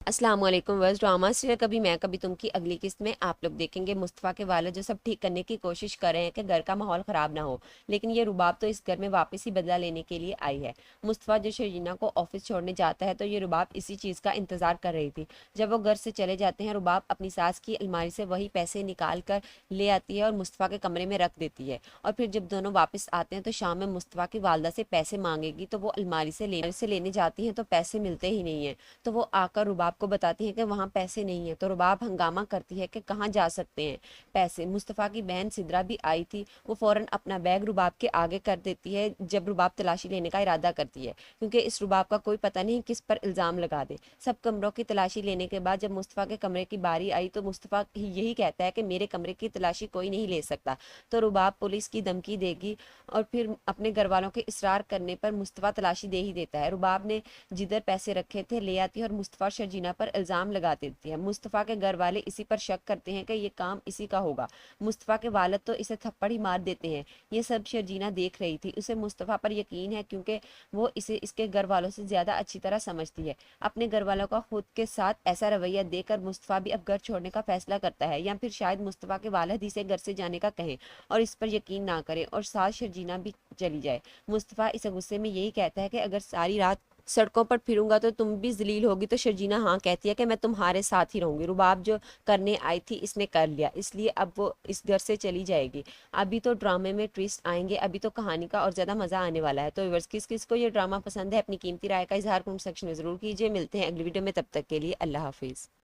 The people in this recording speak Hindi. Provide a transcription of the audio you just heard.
अस्सलाम वालेकुम वर्स ड्रामा सीरियल कभी मैं कभी तुम की अगली किस्त में आप लोग देखेंगे मुस्तफ़ा के वालिद जो सब ठीक करने की कोशिश कर रहे हैं कि घर का माहौल ख़राब ना हो। लेकिन ये रुबाब तो इस घर में वापस ही बदला लेने के लिए आई है। मुस्तफ़ा जो शर्जीना को ऑफिस छोड़ने जाता है तो ये रुबाब इसी चीज़ का इंतज़ार कर रही थी। जब वो घर से चले जाते हैं रुबाब अपनी सास की अलमारी से वही पैसे निकाल कर ले आती है और मुस्तफ़ा के कमरे में रख देती है। और फिर जब दोनों वापस आते हैं तो शाम में मुस्तफ़ा की वालदा से पैसे मांगेगी तो वो अलमारी से लेने जाती हैं तो पैसे मिलते ही नहीं है। तो वो आकर रुबाब को बताती है कि वहाँ पैसे नहीं है। तो रुबाब हंगामा करती है कि कहाँ जा सकते हैं पैसे। मुस्तफ़ा की बहन सिद्रा भी आई थी, वो फौरन अपना बैग रुबाब के आगे कर देती है जब रुबाब तलाशी लेने का इरादा करती है, क्योंकि इस रुबाब का कोई पता नहीं किस पर इल्ज़ाम लगा दे। सब कमरों की तलाशी लेने के बाद जब मुस्तफ़ा के कमरे की बारी आई तो मुस्तफ़ा यही कहता है कि मेरे कमरे की तलाशी कोई नहीं ले सकता। तो रुबाब पुलिस की धमकी देगी और फिर अपने घर वालों के इसरार करने पर मुस्तफ़ा तलाशी दे ही देता है। रुबाब ने जिधर पैसे रखे थे ले आती है और मुस्तफ़ा शर्जीना पर इल्ज़ाम लगा देती है। मुस्तफ़ा के घर वाले इसी पर शक करते हैं कि ये काम इसी का होगा। मुस्तफ़ा के वालिद तो इसे थप्पड़ ही मार देते हैं। ये सब शर्जीना देख रही थी, उसे मुस्तफ़ा पर यकीन है क्योंकि वो इसे इसके घर वालों से ज़्यादा अच्छी तरह समझती है। अपने घर वालों का खुद के साथ ऐसा रवैया देखकर मुस्तफ़ा भी अब घर छोड़ने का फैसला करता है, या फिर शायद मुस्तफ़ा के वालिद इसे घर से जाने का कहें और इस पर यकीन ना करें और साथ शर्जीना भी चली जाए। मुस्तफ़ा इस गुस्से में यही कहता है कि अगर सारी रात सड़कों पर फिरूंगा तो तुम भी जलील होगी। तो शर्जीना हाँ कहती है कि मैं तुम्हारे साथ ही रहूंगी। रुबाब जो करने आई थी इसने कर लिया, इसलिए अब वो इस घर से चली जाएगी। अभी तो ड्रामे में ट्विस्ट आएंगे, अभी तो कहानी का और ज़्यादा मज़ा आने वाला है। तो व्यूअर्स किस किस को ये ड्रामा पसंद है अपनी कीमती राय का इजहार कमेंट सेक्शन में ज़रूर कीजिए। मिलते हैं अगली वीडियो में, तब तक के लिए अल्लाह हाफिज़।